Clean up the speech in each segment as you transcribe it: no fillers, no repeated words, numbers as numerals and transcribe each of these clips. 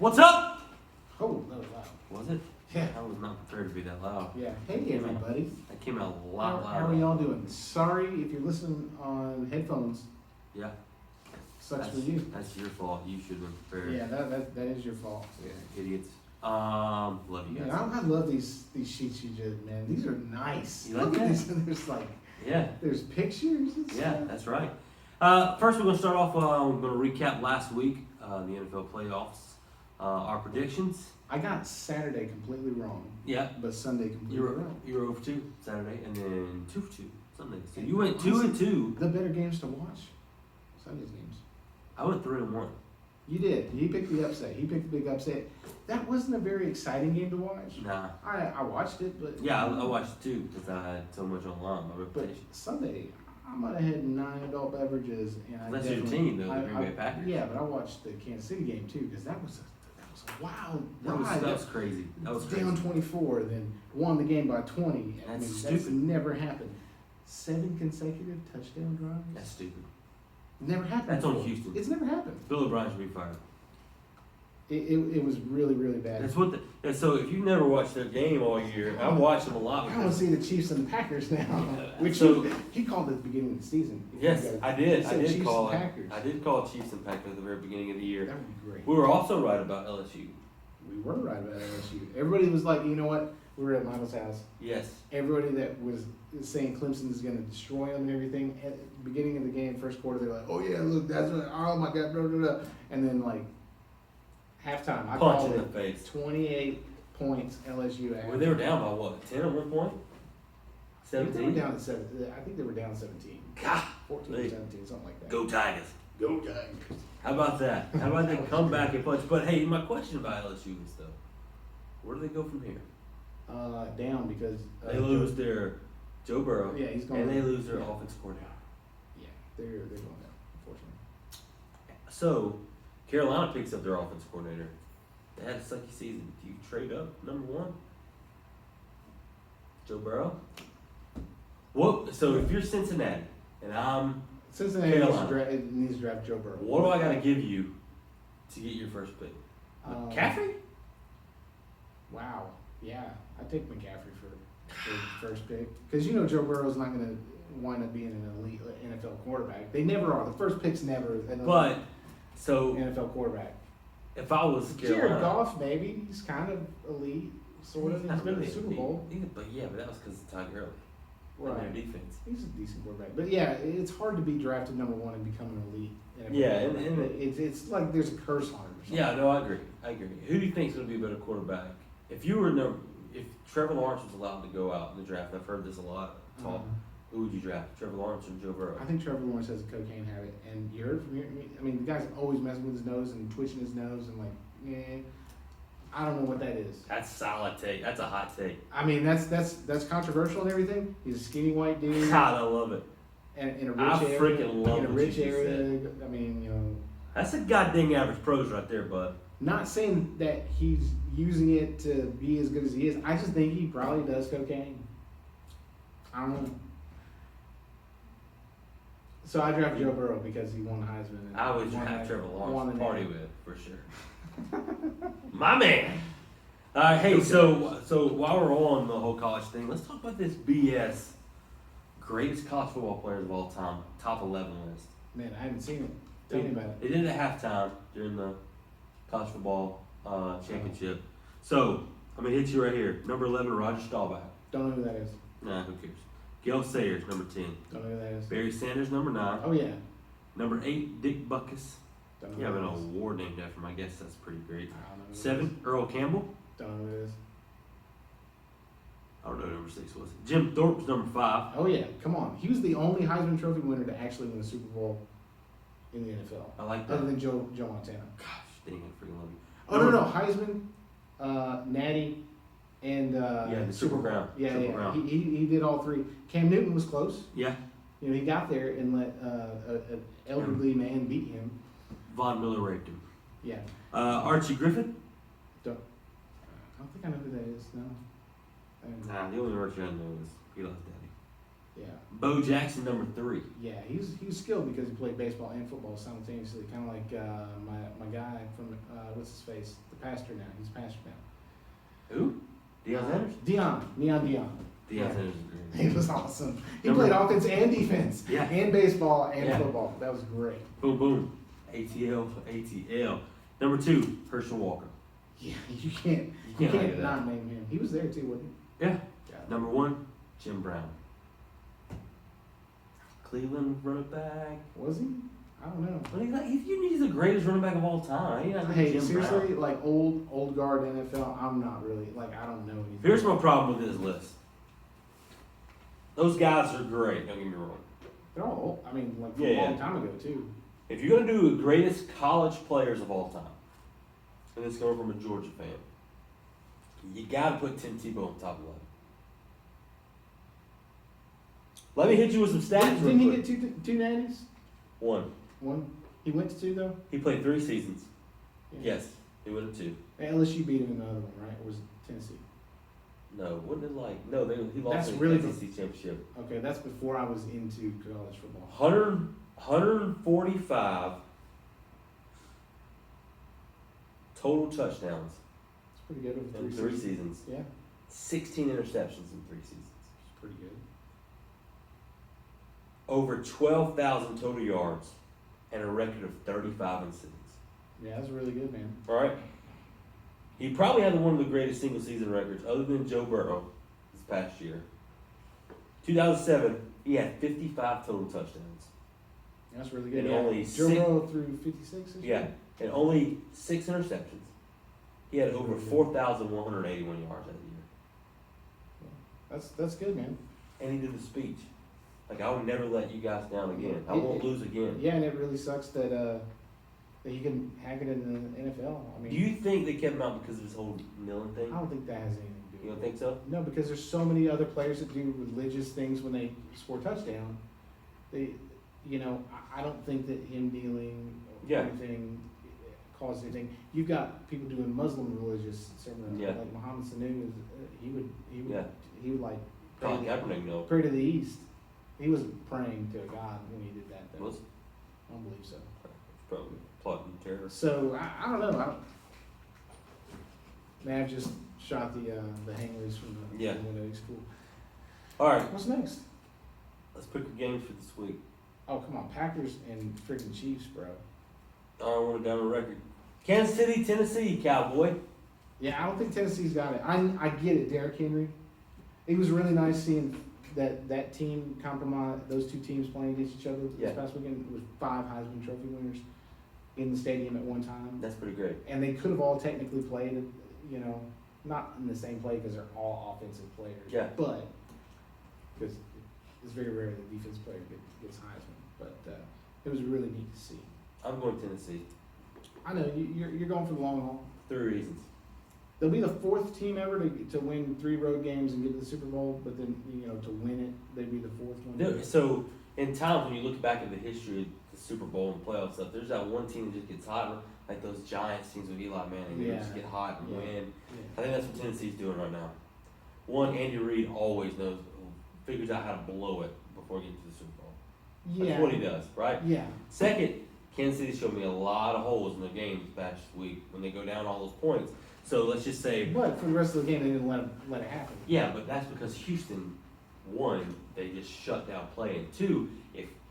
What's up? Oh, that was loud. Was it? Yeah. I was not prepared to be that loud. Yeah. Hey, everybody. That came out a lot louder. How are y'all doing? Sorry if you're listening on headphones. Yeah. Sucks for you. That's your fault. You should have been prepared. Yeah, that is your fault. Yeah, idiots. Love you guys. Man, I love these sheets you did, man. These are nice. You like Look at that? these. There's like, Yeah. there's pictures and Yeah, stuff. that's right. First, we're going to start off. We're going to recap last week, the NFL playoffs, our predictions. I got Saturday completely wrong. Yeah. But Sunday completely You were wrong. 0 for 2 Saturday, and then 2 for 2 Sunday. So you went 2 and 2. The better games to watch. Sunday's games. I went 3 and 1. You did. He picked the upset. He picked the big upset. That wasn't a very exciting game to watch. Nah. I watched it, but Yeah, I watched it too because I had so much online. My But reputation. Sunday, I might have had 9 adult beverages, and I That's your definitely- team, though, the Green Bay Packers. Yeah, but I watched the Kansas City game too because that was a wild ride. That was crazy. That was crazy. Down 24, then won the game by 20. That's That's stupid. never happened. 7 consecutive touchdown drives. That's stupid. Never happened. That's on before. Houston. It's never happened. Bill O'Brien should be fired. It was really, really bad. That's what. And so if you've never watched their game all year, I've watched them a lot. I want to Because, see the Chiefs and the Packers now, which So- he called at the beginning of the season. yes, I did. He I said did Chiefs call. and Packers. I did call Chiefs and Packers at the very beginning of the year. That would be great. We were also right about LSU. We were right about LSU. Everybody was like, you know what? We were at Michael's house. Yes. Everybody that was saying Clemson is going to destroy them and everything, at the beginning of the game, first quarter, they're like, oh yeah, look, that's what, oh my God, blah, blah, blah. And then like, halftime, I Punch called in the it face. 28 points LSU. Well, they were down by what? 10 at one point. They were 17. down to 7. I think they were down 17. God. 14 or 17, something like that. Go Tigers. Go Tigers. How about that? How about they come back and punch? But hey, my question about LSU is though, where do they go from here? Down because They lose their Joe Burrow, Yeah, he's going. and they lose their yeah. offensive coordinator. Yeah, they're going down, unfortunately. So Carolina picks up their offensive coordinator. They had a sucky season. Do you trade up number 1? Joe Burrow. What? So if you're Cincinnati and I'm, Cincinnati needs to draft Joe Burrow. what do I got to give you to get your first pick? McCaffrey? Wow. Yeah, I take McCaffrey for first pick because you know Joe Burrow's not going to wind up being an elite NFL quarterback. They never are. The first pick's never an But so NFL quarterback. if I was Jared Carolina, Goff, maybe he's kind of elite, sort of. He's been in the Super Bowl. But yeah, but that was because of Todd Gurley and Right. their defense. He's a decent quarterback, but yeah, it's hard to be drafted number 1 and become an elite. NFL Yeah, and- quarterback. it's like there's a curse on it. Or something. Yeah, no, I agree. Who do you think is going to be a better quarterback? If you were if Trevor Lawrence was allowed to go out in the draft, I've heard this a lot talk. Who would you draft, Trevor Lawrence or Joe Burrow? I think Trevor Lawrence has a cocaine habit, and you heard from I mean, the guy's always messing with his nose and twitching his nose, and like, I don't know what that is. That's solid take. That's a hot take. I mean, that's controversial and everything. He's a skinny white dude, God, I love it. and in a I rich area. freaking love in a what rich you just area. I mean, you know, That's a goddamn average pros right there, bud. not saying that he's using it to be as good as he is. I just think he probably does cocaine. I don't know. So I draft Joe Burrow because he won the Heisman. And I would won draft the- Trevor won Lawrence the to party name. with, for sure. My man. Hey, Okay. so while we're on the whole college thing, let's talk about this BS greatest college football players of all time, top 11 list. Man, I haven't seen it. Tell me about it. They did it at halftime during the college football championship. So, I'm going to hit you right here. Number 11, Roger Staubach. Don't know who that is. Nah, who cares? Gail Sayers, number 10. Don't know who that is. Barry Sanders, number 9. Oh yeah. Number 8, Dick Butkus. Don't You know have an who that is. award named after him. I guess that's pretty great. I don't know who that 7, is. Earl Campbell. Don't know who that is. I don't know who number 6 was. Jim Thorpe's number 5. Oh yeah, come on. He was the only Heisman Trophy winner to actually win a Super Bowl in the NFL, I like that. other than Joe Montana. Gosh, dang, I freaking love you. Oh no, Heisman, Natty, and Yeah, the Super Brown. Yeah, Super yeah. Brown. He did all 3. Cam Newton was close. Yeah. You know, he got there and let an elderly man beat him. Von Miller raped him. Yeah. Archie Griffin. I don't think I know who that is. No. Nah, the only Archie I know is he loves Daddy. Yeah. Bo Jackson, number 3. Yeah, he was skilled because he played baseball and football simultaneously. Kind of like my guy from what's his face, the pastor now. He's a pastor now. Who? Deion Sanders? Neon Deion. Deion Sanders. He was awesome. He played offense and defense. Yeah. And baseball and football. That was great. Boom, boom. ATL. Number 2, Herschel Walker. Yeah, you can't not name him. He was there too, wasn't he? Yeah. Number 1, Jim Brown. Cleveland running back. Was he? I don't know. But he's the greatest running back of all time. Hey, Jim seriously, Brown. like old guard NFL, I'm not really, like, I don't know anything. Here's my problem with this list. Those guys are great, don't get me wrong. They're all old. I mean, like, from a long time ago, too. If you're going to do the greatest college players of all time, and it's coming from a Georgia fan, you got to put Tim Tebow on top of that. Let me hit you with some stats. Didn't he get two natties? One. He went to 2, though? He played 3 seasons. Yeah. Yes, he went to 2. LSU beat him in the other one, right? Or was it Tennessee? No, wasn't it like? No, he lost That's in really the SEC championship. Okay, that's before I was into college football. 145 total touchdowns It's pretty good over in 3 3 seasons. Yeah, 16 interceptions in 3 seasons. it's pretty good. Over 12,000 total yards and a record of 35 and 6. Yeah, that's really good, man. All right. He probably had one of the greatest single season records, other than Joe Burrow, this past year. 2007, he had 55 total touchdowns. That's really good. And Yeah. only Joe 6 Burrow threw 56 this Yeah, year? and only 6 interceptions. He had over Really good. 4,181 yards that year. That's good, man. And he did the speech. Like, I will never let you guys down again. I won't lose again. Yeah, and it really sucks that that you can hack it in the NFL. I mean, Do you think they kept him out because of his whole kneeling thing? I don't think that has anything to do You with don't think so? it. No, because there's so many other players that do religious things when they score a touchdown. They, I don't think that him kneeling or anything caused anything. You've got people doing Muslim religious ceremonies, like Muhammad Sanu. He would like Colin Kaepernick, no. pray to the east. He was praying to God when he did that, though. Was? I don't believe so. Probably plotting terror. So I don't know. Mav just shot the hangers from the window. He's cool. All right, What's next? let's pick a game for this week. Oh, come on, Packers and freaking Chiefs, bro. I don't want to down the record. Kansas City, Tennessee, Cowboy. Yeah, I don't think Tennessee's got it. I get it, Derrick Henry. It was really nice seeing that team compromise, those 2 teams playing against each other this past weekend. It was 5 Heisman Trophy winners in the stadium at one time. That's pretty great. And they could have all technically played, not in the same play because they're all offensive players. Yeah. But, because it's very rare that defense player gets Heisman. But it was really neat to see. I'm going Tennessee. I know, you're going for the long haul. 3 reasons. They'll be the 4th team ever to win 3 road games and get to the Super Bowl, but then, to win it, they'd be the 4th one. So, in times when you look back at the history of the Super Bowl and playoff stuff, there's that one team that just gets hot, like those Giants teams with Eli Manning. They just get hot and win. Yeah. I think that's what Tennessee's doing right now. One, Andy Reid always figures out how to blow it before getting to the Super Bowl. That's what he does, right? Yeah. Second, Kansas City showed me a lot of holes in the game this past week when they go down all those points. So let's just say. But for the rest of the game, they didn't let it happen. Yeah, but that's because Houston, 1, they just shut down play, and 2,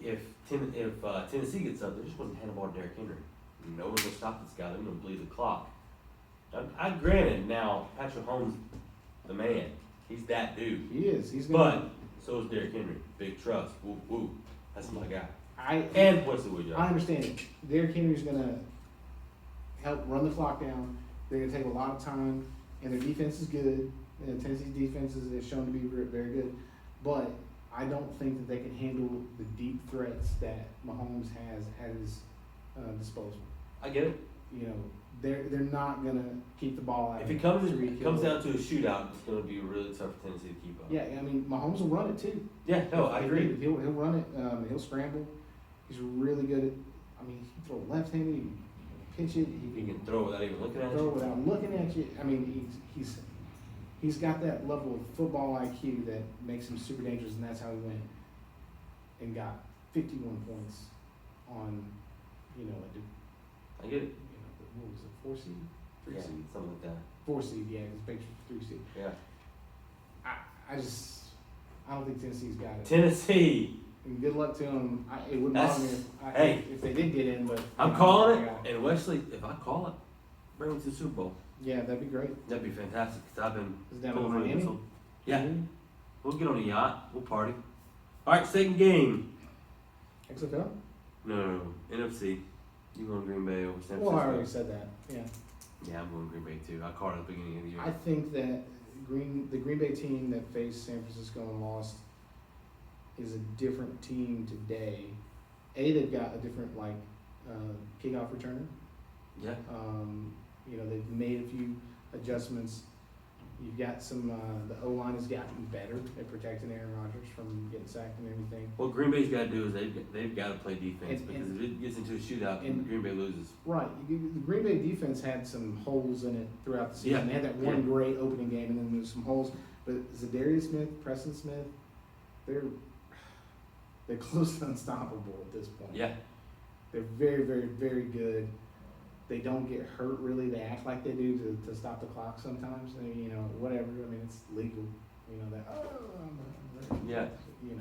if Tennessee gets up, they're just going to hand the ball to Derrick Henry. No one's going to stop this guy. They're going to bleed the clock. I granted now Patrick Mahomes, the man, he's that dude. He is. But so is Derrick Henry. Big trust. Woo woo. That's my guy. And what's the way, I understand it. Derrick Henry's going to help run the clock down. They're going to take a lot of time, and their defense is good. Tennessee's defense is shown to be very good. But I don't think that they can handle the deep threats that Mahomes has at his disposal. I get it. They're not going to keep the ball out. If it comes down to a shootout, it's going to be really tough for Tennessee to keep up. Yeah, I mean, Mahomes will run it too. Yeah, no, I agree. He'll run it. He'll scramble. He's really good at. I mean, he can throw left-handed. He can pitch it. He can throw without even looking at you. Throw without looking at you. I mean, he's got that level of football IQ that makes him super dangerous, and that's how he went and got 51 points on, I get it. what was it, 4 seed? 3 Yeah, seed? something like that. 4 seed, yeah, his Patriots 3 seed. Yeah. I don't think Tennessee's got it. Tennessee. And good luck to them. It wouldn't That's- bother me if they did get in, but I'm calling it, and Wesley, if I call it, bring them to the Super Bowl. Yeah, that'd be great. That'd be fantastic, because I've been Is that pulling in for the Miami? whistle. Yeah, we'll get on a yacht, we'll party. Alright, second game. XFL? No, NFC. You going Green Bay over San Well, I already Francisco? said that. Yeah. Yeah, I'm going Green Bay too. I called it at the beginning of the year. I think that the Green Bay team that faced San Francisco and lost is a different team today. They've got a different kickoff returner. Yeah. They've made a few adjustments. You've got some. The O line has gotten better at protecting Aaron Rodgers from getting sacked and everything. What Green Bay's got to do is they've got to play defense, And- because if it gets into a shootout, and- Green Bay loses. Right. The Green Bay defense had some holes in it throughout the season. Yeah. They had that one great opening game, and then there's some holes. But Zadarius Smith, Preston Smith, they're close to unstoppable at this point. Yeah. They're very, very, very good. They don't get hurt really. They act like they do to stop the clock sometimes. Whatever. I mean, it's legal. Yeah.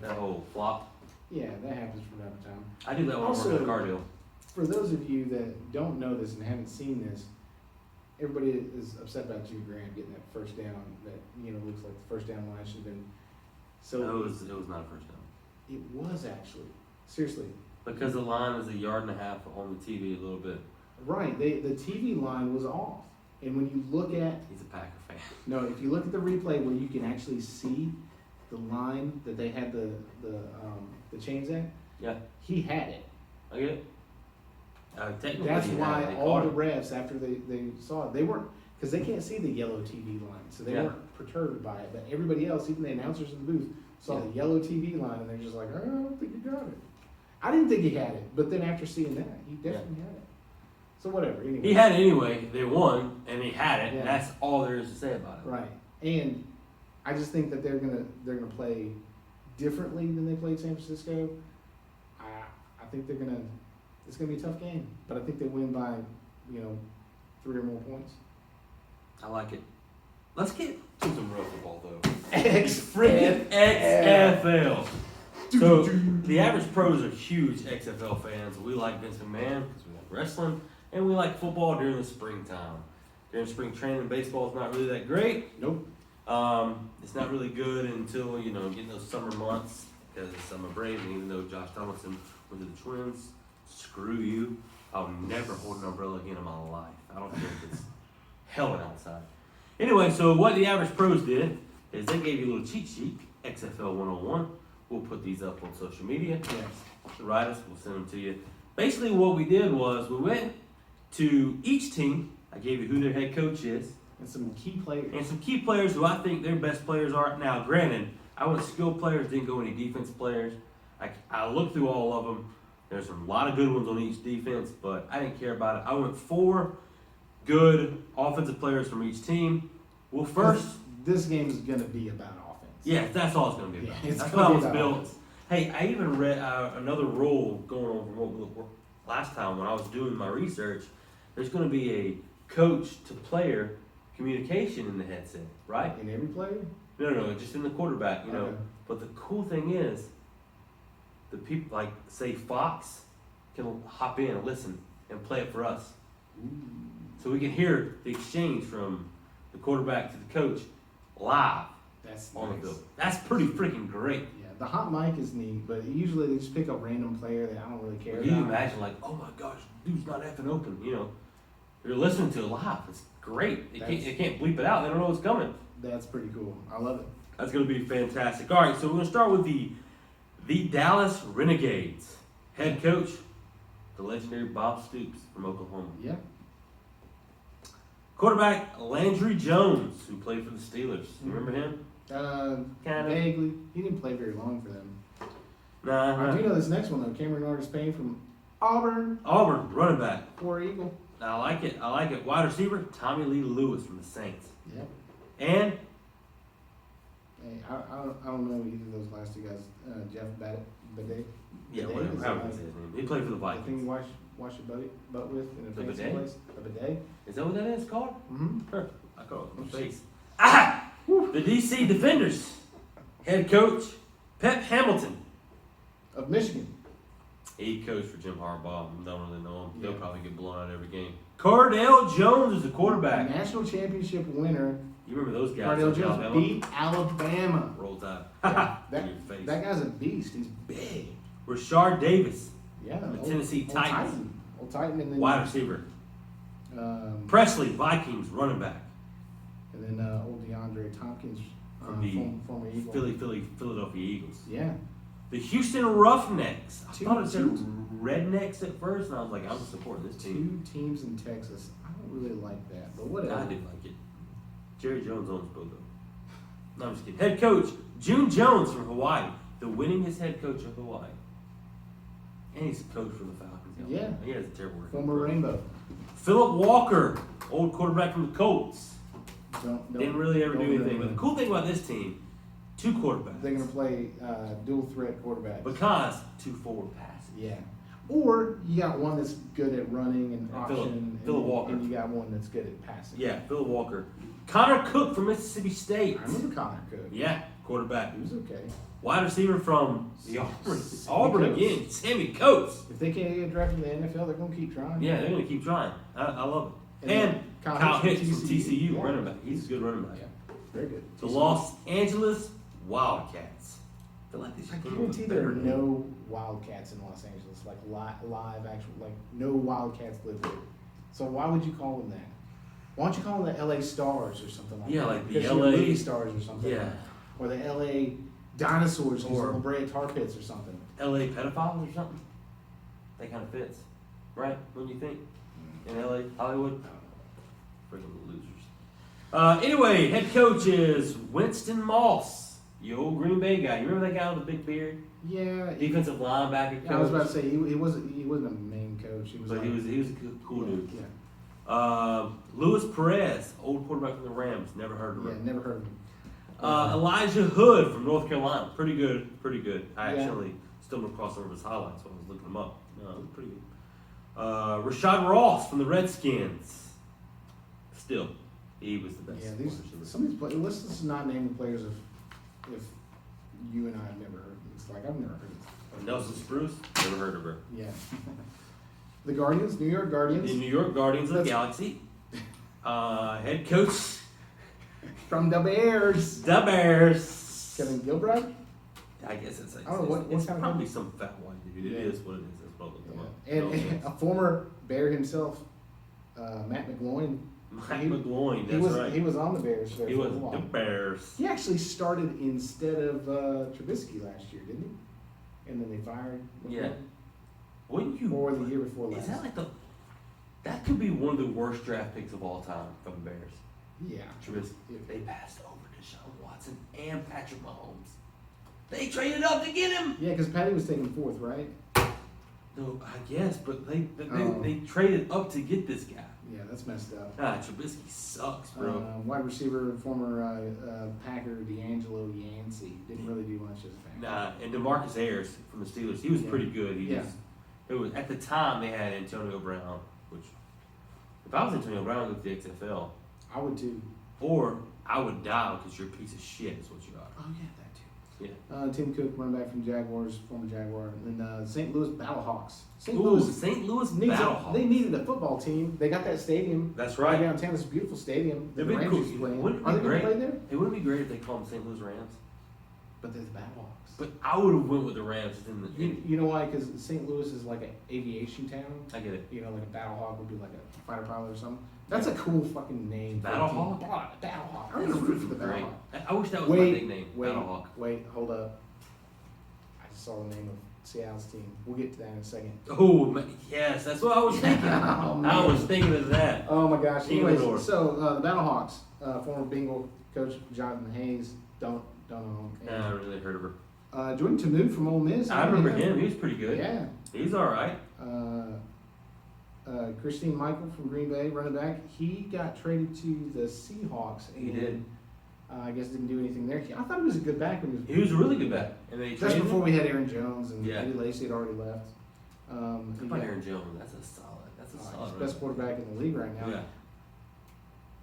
That whole flop. Yeah, that happens from time to time. I do that when I'm Also- working a car deal. For those of you that don't know this and haven't seen this, everybody is upset about Jimmy Graham getting that first down that looks like the first down line should have been. So No, it was not a first down. it was actually seriously Because the line is a yard and a half on the TV a little bit. right. The TV line was off, and when you look at He's a Packer fan. if you look at the replay where you can actually see the line that they had the chains at, Yeah. he had it. I get it. Technically, That's he had why it. They all caught the it. refs, after they saw it, they weren't, because they can't see the yellow TV line, so they Yeah. weren't perturbed by it. But everybody else, even the announcers in the booth, saw Yeah. the yellow TV line, and they're just like, I don't think he got it. I didn't think he had it, but then after seeing that, he definitely had it. So whatever, anyway. He had it anyway. They won, and he had it. Yeah. And that's all there is to say about it. Right, and I just think that they're gonna play differently than they played San Francisco. I think it's gonna be a tough game, but I think they win by 3 or more points. I like it. Let's get to some real football though. Freaking XFL. So the average pros are huge XFL fans. We like Vince McMahon because we like wrestling, and we like football during the springtime. During spring training, baseball is not really that great. Nope. It's not really good until getting those summer months, because I'm a Brave, and even though Josh Tomlinson went to the Twins, screw you. I'll never hold an umbrella again in my life. I don't care if it's hell outside. Anyway, so what the average pros did is they gave you a little cheat sheet, XFL 101. We'll put these up on social media. Yes. Write us, we'll send them to you. Basically, what we did was we went to each team. I gave you who their head coach is And some key players. and some key players who I think their best players are. Now, granted, I went skilled players, didn't go any defense players. I looked through all of them. There's a lot of good ones on each defense, but I didn't care about it. I went 4 good offensive players from each team. Well, first, This game is gonna be about offense. yeah, that's all it's going to be about. Yeah, it's That's gonna what I be was about built. offense. Hey, I even read another rule going on from what we looked last time when I was doing my research. There's going to be a coach to player communication in the headset, right? In every player? No, just in the quarterback, Okay. But the cool thing is, the people, like, say Fox, can hop in and listen and play it for us. So we can hear the exchange from the quarterback to the coach live That's on the nice. field. That's pretty freaking great. Yeah, the hot mic is neat, but usually they just pick a random player that I don't really care You about. imagine, like, oh my gosh, dude's not effing open, You're listening to it live. It's great. They can't bleep it out. They don't know what's coming. That's pretty cool. I love it. That's going to be fantastic. All right, so we're going to start with the Dallas Renegades. Head coach, the legendary Bob Stoops from Oklahoma. Yeah. Quarterback, Landry Jones, who played for the Steelers. You remember him? Kind of. Vaguely. He didn't play very long for them. Nah. I do know this next one, though. Cameron Artis-Payne from Auburn. Auburn, running back. War Eagle. I like it. Wide receiver, Tommy Lee Lewis from the Saints. Yep. And I don't know either of those last two guys. Jeff Bidet. Yeah, Bidet whatever. is However like- you say his name. He played for the I think Vikings. you wash your butt with in a The fancy bidet? place. A bidet. Is that what that is called? Mm-hmm. I call it my face. Ah! The DC Defenders. Head coach, Pep Hamilton. Of Michigan. He coached for Jim Harbaugh. Don't really know him. They'll Yeah. probably get blown out every game. Cardale Jones is the quarterback. National championship winner. You remember those guys? Cardale in Jones Alabama? beat Alabama. Roll Tide. Yeah, In your face. that guy's a beast. He's big. Rashard Davis, Yeah. The Tennessee Titans. Old Titan and then wide receiver. Presley. Presley, Vikings, running back. And then old DeAndre Tompkins From the former Eagle. Philadelphia Eagles. Yeah. The Houston Roughnecks. I Two- thought it said two- rednecks at first, and I was like, I'm supporting this team. 2 teams in Texas. I don't really like that, but I whatever. did like it. Jerry Jones owns both of them. No, I'm just kidding. Head coach, June Jones from Hawaii. The winningest head coach of Hawaii. And he's a coach for the Falcons. Yeah. He has a terrible record. Former Rainbow. Philip Walker, old quarterback from the Colts. Don't Didn't really ever do don't anything. remember But the them. cool thing about this team, 2 quarterbacks. They're gonna play dual threat quarterbacks. Because 2 forward passes. Yeah. Or you got one that's good at running and Yeah, option, Phillip Walker. and you got one that's good at passing. Yeah, Philip Walker. Connor Cook from Mississippi State. I remember Connor Cook. Yeah, quarterback. He was okay. Wide receiver from the Auburn. Auburn Coates. again, Sammy Coates. If they can't get drafted in the NFL, they're gonna keep trying. Yeah, they're going to keep trying. I love it. And And Kyle Hicks from TCU, Yeah. running back. He's a good running back. Yeah. Very good. The Los Angeles Wildcats. I feel like they should I come up guarantee with there are better name. no Wildcats in Los Angeles, like live actual, like no Wildcats live there. So why would you call them that? Why don't you call them the LA Stars or something like Yeah, that? like the Because you're LA movie Stars or something. Yeah. Or the LA Dinosaurs Or- or La Brea Tar Pits or something. LA pedophiles or something? That kind of fits. Right? When you think? In LA, Hollywood? Freaking losers. Anyway, head coach is Winston Moss. You old Green Bay guy. You remember that guy with the big beard? Yeah. Defensive linebacker coach. I was about to say he wasn't a main coach. He was. But like, he was a cool dude. Yeah. Luis Perez, old quarterback from the Rams. Never heard of Yeah. him. Never heard of him. Elijah Hood from North Carolina. Pretty good. I Yeah. actually stumbled across some of his highlights when I was looking them up. No, it was pretty good. Rashad Ross from the Redskins. Still, he was the best. Yeah. wide receiver. Some of these players. Let's just not name the players if you and I have never heard. It's like I've never heard of. Nelson Spruce. Never heard of her. Yeah. The Guardians, New York Guardians. The New York Guardians of the That's- Galaxy. Head coach, From the Bears. the Bears. Kevin Gilbride. I guess it's, I don't know, what it's kind of- probably some fat white dude. It Yeah. is what it is. That's what I looked him up. And a former Bear himself, Matt McGloin. Mike he- McGloin, He that's was right. he was on the Bears there He for was a the while. Bears. He actually started instead of Trubisky last year, didn't he? And then they fired. McGloin. Yeah. Wouldn't you? Or the year before last. Is that like the? That could be one of the worst draft picks of all time from the Bears. Yeah. Trubisky. If- They passed over Deshaun Watson and Patrick Mahomes. They traded up to get him. Yeah, because Patty was taken 4th, right? No, I guess, but they Oh. they traded up to get this guy. Yeah, that's messed up. Trubisky sucks, bro. Wide receiver, former Packer D'Angelo Yancey. Didn't really do much as a Packer. Nah, and DeMarcus Ayers from the Steelers, he was Yeah. pretty good. He Yeah. just, it was at the time they had Antonio Brown, which if I was Antonio Brown, I'd go to the XFL, I would too. or I would die because you're a piece of shit. Is what you are. Oh yeah, that too. Yeah. Tim Cook, running back from Jaguars, former Jaguar, and then St. Louis Battlehawks. St. Ooh, Louis St. Louis needs Battlehawks. they needed a football team. They got that stadium That's right right. downtown. It's a beautiful stadium. The It'd be Rams cool. used to play in. Wouldn't it Are be they going to great? play there? It wouldn't be great if they called them St. Louis Rams, But they're the Battlehawks. but I would have went with the Rams in the. You know why? Because St. Louis is like an aviation town. I get it. You know, like a Battlehawk would be like a fighter pilot or something. That's a cool fucking name. for a Battlehawk? team. Battlehawk. I'm gonna root for the Great. Battlehawk. I wish that was my nickname. Battlehawk. Wait, hold up. I just saw the name of Seattle's team. We'll get to that in a second. Oh yes, that's what I was thinking. Oh, man. I was thinking of that. Oh my gosh. King Anyways, Lord. so the Battlehawks, former Bengal coach Jonathan Hayes, don't know I him. haven't really heard of her. Jordan Tamu from Ole Miss. I remember him. He was pretty good. Yeah. He's all right. Christine Michael from Green Bay, running back. He got traded to the Seahawks. He and did. I guess didn't do anything there. I thought he was a good back when he was. He was a really good back. And they Just traded before him. we had Aaron Jones and Yeah. Eddie Lacy had already left. How he about got- Aaron Jones? That's a solid. That's a he's solid. the best quarterback in the league right now. Yeah.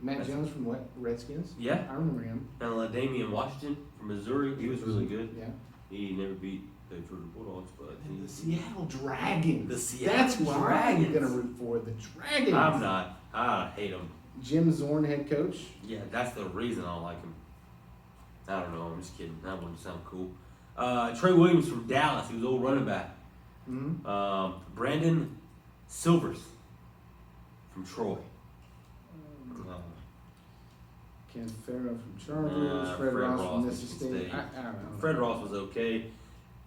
Matt That's- Jones from what? Redskins? Yeah. I remember him. And Damian Washington from Missouri. He was really good. Yeah. He never beat the Georgia Bulldogs, but And the he's Seattle Dragons. The Seattle That's who I'm Dragons. going to root for. The Dragons. I'm not. I hate him. Jim Zorn, head coach. Yeah, that's the reason I don't like him. I don't know. I'm just kidding. That wouldn't sound cool. Trey Williams from Dallas. He was old running back. Mm-hmm. Brandon Silvers from Troy. Ken Farrow from Chargers. Fred Ross from Mississippi State. I don't know. Fred Ross was okay.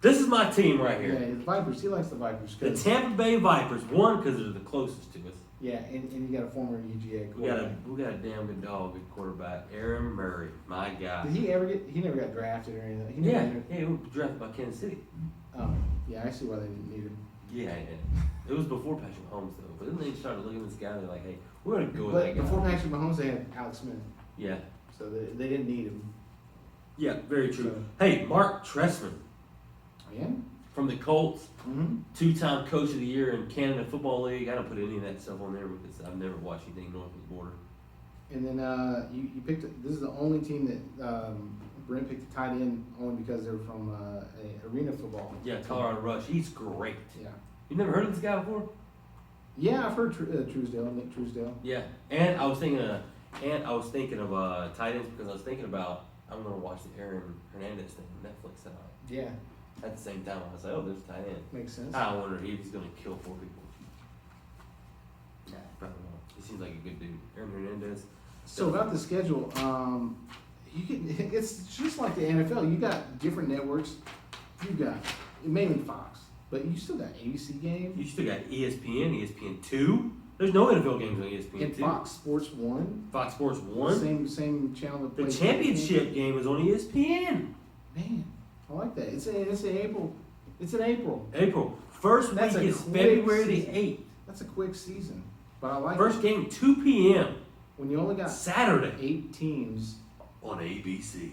This is my team right Yeah, here. the Vipers. He likes the Vipers. The Tampa Bay Vipers. One, because they're the closest to us. Yeah, and you got a former UGA We got quarterback. a damn good dog, good quarterback. Aaron Murray, my guy. Did he ever get? He never got drafted or anything. He Yeah, never, he was drafted by Kansas City. Oh, yeah, I see why they didn't need him. Yeah. It was before Patrick Mahomes though. But then they started looking at this guy. They're like, hey, we're gonna go with But that guy. before Patrick Mahomes, they had Alex Smith, Yeah. so they didn't need him. Yeah, very true. So- Hey, Mark Trestman Oh, yeah. from the Colts, Mm-hmm. 2-time Coach of the Year in Canada Football League. I don't put any of that stuff on there because I've never watched anything north of the border. And then you picked. This is the only team that Brent picked a tight end only because they're from arena football. Yeah, Colorado Rush. He's great. Yeah. You never heard of this guy before? Yeah, I've heard Truesdale, Nick Truesdale. Yeah, and I was thinking of tight ends because I was thinking about I'm gonna watch the Aaron Hernandez thing on Netflix tonight. Yeah, At the same time, I was like, oh, there's a tight end. makes sense. I wonder if he's gonna kill 4 people. Nah, probably not. He seems like a good dude. Aaron Hernandez. So about the schedule, you can. It's just like the NFL. You got different networks. You got mainly Fox, but you still got ABC games You still got ESPN, ESPN2. There's no NFL games on and ESPN2. Fox Sports One. Fox Sports 1. Same channel that The plays championship game is on ESPN. Man, I like that. It's in April. It's in April. April. First That's week a is quick February the season. 8th. That's a quick season, but I like First it. game 2 p.m. When you only got Saturday 8 teams. on ABC.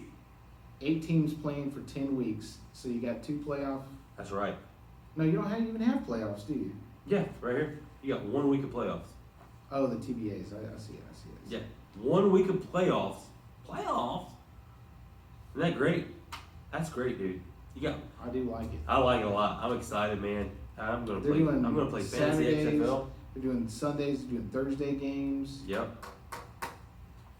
8 teams playing for 10 weeks, so you got 2 playoff. That's right. No, you don't even have playoffs, do you? Yeah, right here. You got 1 week of playoffs. Oh, the TBAs. I see it. Yeah, 1 week of playoffs. Playoffs? Isn't that great? That's great, dude. You got. I do like it. I like it a lot. I'm excited, man. I'm gonna They're play. doing I'm gonna play fantasy Saturdays. XFL. They're doing Sundays. They're doing Thursday games. Yep.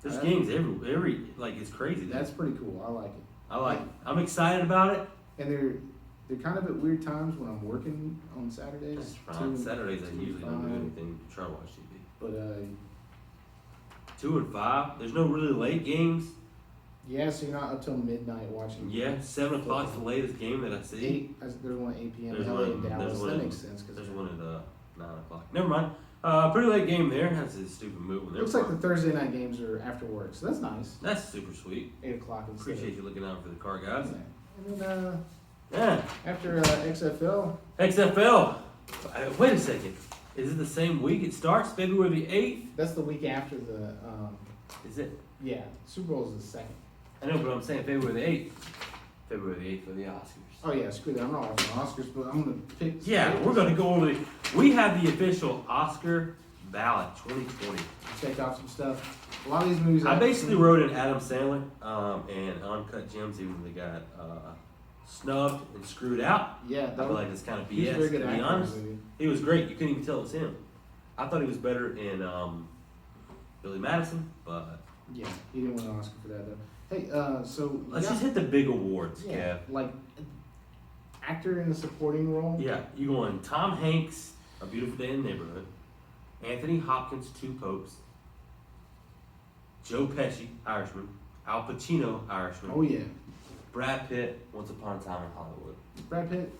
There's That- games every like it's crazy. dude. That's pretty cool. I like it. I like. I'm excited about it. And they're kind of at weird times when I'm working on Saturdays. That's fine. too. Saturdays I usually don't do 5. anything. Try to watch TV. But 2 and 5. There's no really late games. yeah, so you're not up till midnight watching. Yeah, 7 o'clock's the latest game that I see. There's one at 8 p.m. There's LA and one- Dallas. there's one That in- makes sense because There's one at 9 o'clock. Never mind. Pretty late game there. That's a stupid move. When they're looks like the front. Thursday night games are after work, so that's nice. That's super sweet. 8 o'clock instead. Appreciate you looking out for the car Yeah. guys. And then Yeah. after XFL, XFL. Wait a second. Is it the same week it starts? February the 8th? that's the week after the Is it? yeah, Super Bowl is the second. I know, but I'm saying February the 8th. February the 8th for the Oscars. Oh yeah, screw that. I'm not watching the Oscars, but I'm gonna pick. Yeah, we're going to go over we have the official Oscar ballot 2020. check off some stuff. A lot of these movies. I I've basically seen- wrote in Adam Sandler and Uncut Gems, even though they got snubbed and screwed out. Yeah, I that feel was, like it's kind of he was a BS, very to good be actor in honest. the movie. He was great. You couldn't even tell it was him. I thought he was better in Billy Madison, but Yeah, he didn't win an Oscar for that though. Hey, so let's yeah, just hit the big awards, yeah, Kev. like actor in a supporting role. Yeah, you going Tom Hanks, A Beautiful Day in the Neighborhood, Anthony Hopkins, Two Popes, Joe Pesci, Irishman, Al Pacino, Irishman, Oh yeah, Brad Pitt, Once Upon a Time in Hollywood. Brad Pitt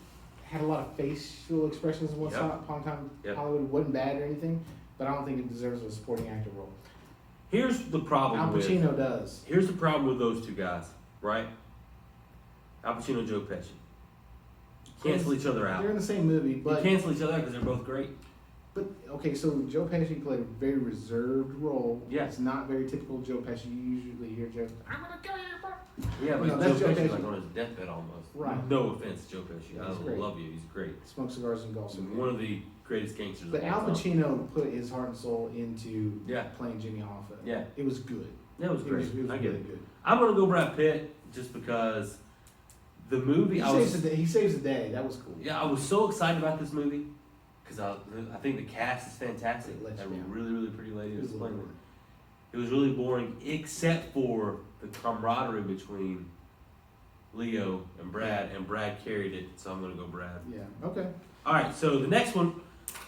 had a lot of facial expressions once Yep. upon a time. Yep. Hollywood wasn't bad or anything, but I don't think it deserves a supporting actor role. Here's the problem Al with Pacino does. here's the problem with those two guys, right? Al Pacino, Joe Pesci. Cancel each other out. They're in the same movie, You but cancel each other out because they're both great. But okay, so Joe Pesci played a very reserved role. Yeah. It's not very typical Joe Pesci. You usually hear Joe, "I'm gonna kill you." Yeah, but No, Joe that's Joe Pesci Pesci. like on his deathbed almost. Right. No offense, Joe Pesci. I He's great. love you. He's great. Smoke cigars and golf. One of the greatest gangsters. But of Al all time. Pacino put his heart and soul into Yeah. playing Jimmy Hoffa. Yeah. It was good. That was great. It was I get really it. good. I'm gonna go Brad Pitt just because the movie. He saves the day. That was cool. Yeah, I was so excited about this movie because I think the cast is fantastic. It lets That you down. really, really pretty lady It was was playing it. boring. It was really boring, except for the camaraderie between Leo and Brad carried it. So I'm gonna go Brad. Yeah. Okay. All right, so the next one,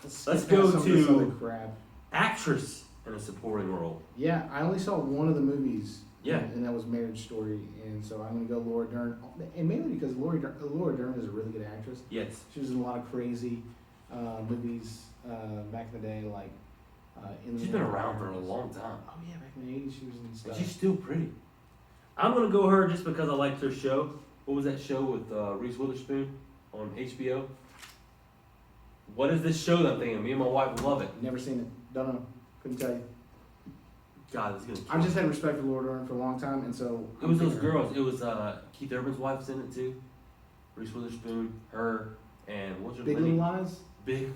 Let's get go past some of this to- other crap. actress in a supporting role. Yeah, I only saw one of the movies. Yeah. And that was Marriage Story, and so I'm gonna go Laura Dern, and mainly because Laura Dern is a really good actress. Yes. She was in a lot of crazy movies back in the day, like in the She's been around for a long time. Oh yeah, back in the '80s she was in And stuff. she's still pretty. I'm gonna go her just because I liked her show. What was that show with Reese Witherspoon on HBO? What is this show that I'm thinking? Me and my wife love it. Never seen it. Don't know. Couldn't tell you. God, it's gonna kill I've just me. had respect for Laura Dern for a long time, and so It was those girls. It was Keith Urban's wife's in it too. Reese Witherspoon, her, and what's her Big lady? Little Lies. Big.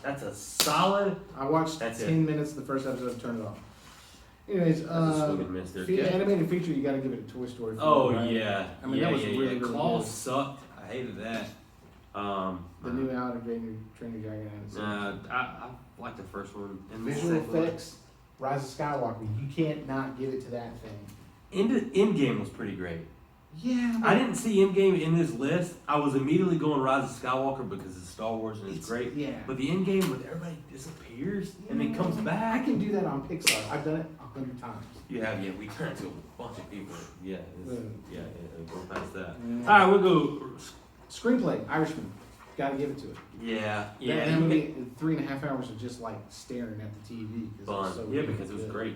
That's a solid. I watched That's 10 minutes of the first episode, turned it off. Anyways, That's a swing and miss there. animated feature, you gotta give it a Toy Story. for Oh it, right? yeah. I mean, yeah, that was yeah, really, yeah. really Claws good. sucked. I hated that. The new How to Train Your Dragon. I like the first one. And the Visual second one. effects, Rise of Skywalker. You can't not give it to that thing. Endgame was pretty great. Yeah, I didn't see Endgame in this list. I was immediately going Rise of Skywalker because it's Star Wars and it's great. Yeah. But the Endgame when everybody disappears and then comes I back. can do that on Pixar. I've done it 100 times. You have, yeah. We turned to a bunch of people. Yeah, Yeah. go past that. Yeah. All right, we'll go. Screenplay, Irishman. Gotta give it to it. Yeah, That movie, 3.5 hours of just like staring at the TV. 'Cause it fun. was so Yeah, good. because it was great.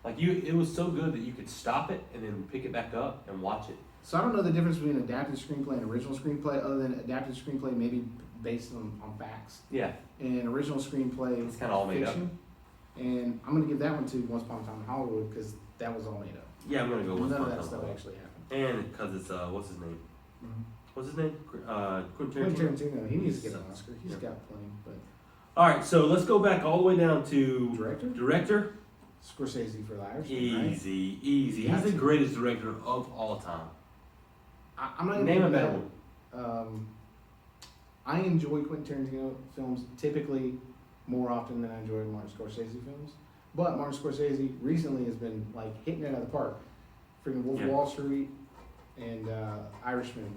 Like it was so good that you could stop it and then pick it back up and watch it. So I don't know the difference between adapted screenplay and original screenplay, other than adapted screenplay maybe based on facts, Yeah, and original screenplay it's kind of all made up. fiction. And I'm gonna give that one to Once Upon a Time in Hollywood because that was all made up. Yeah, I'm gonna go with None of Once that Upon a stuff Time. actually happened. And because it's what's his name? Mm-hmm. What's his name? Quentin Quentin Tarantino. Tarantino, he needs to get an Oscar. He's Yeah. got plenty, but All right, so let's go back all the way down to director. Scorsese for the Irishman, right? Easy. He's Got the to. greatest director of all time. I'm not gonna Name a give better that. one. I enjoy Quentin Tarantino films typically more often than I enjoy Martin Scorsese films. But Martin Scorsese recently has been like hitting it out of the park. Freaking Wolf of Yeah. Wall Street and Irishman.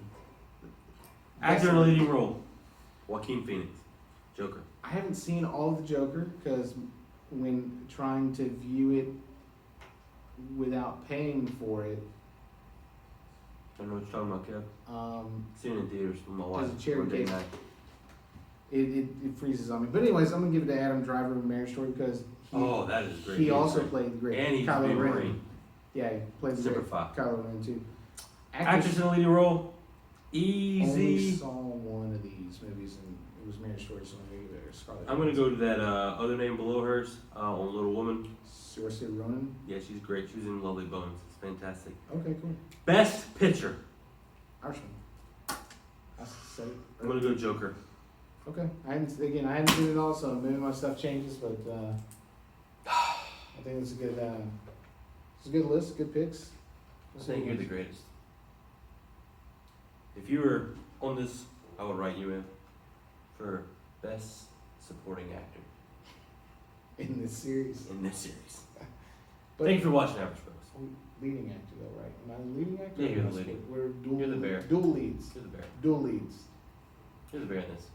Actor in a leading role. Joaquin Phoenix. Joker. I haven't seen all of the Joker because when trying to view it without paying for it, I don't know what you're talking about, Kev. Seen it in theaters with my wife. As a cherry one day cake. night. it freezes on me. But anyways, I'm gonna give it to Adam Driver in Marriage Story because Oh, that is great. he He's also great. played the great And he's Kylo being Ren. Marine. Yeah, he played the Super great five. Kylo Ren too. Actress in a leading role. Only Easy. saw one of these movies and it was Marriage Story, so I'm gonna give it to Scarlett. I'm gonna go to that other name below hers on Little Woman. Saoirse Ronan. Yeah, she's great. She was in Lovely Bones. It's fantastic. Okay, cool. Best Picture. Irishman. I said it. I'm gonna go Joker. Okay. I hadn't seen it all, so maybe my stuff changes, but I think it's a good list, good picks. I think you're the greatest. If you were on this, I would write you in for Best Supporting Actor in this series. in this series. But Thank you for watching Average Pros. leading actor though, right? Am I the leading actor? Yeah, you're Or the am I leading. We're dual You're the bear. dual leads. You're the bear. Dual leads. You're the bear in this.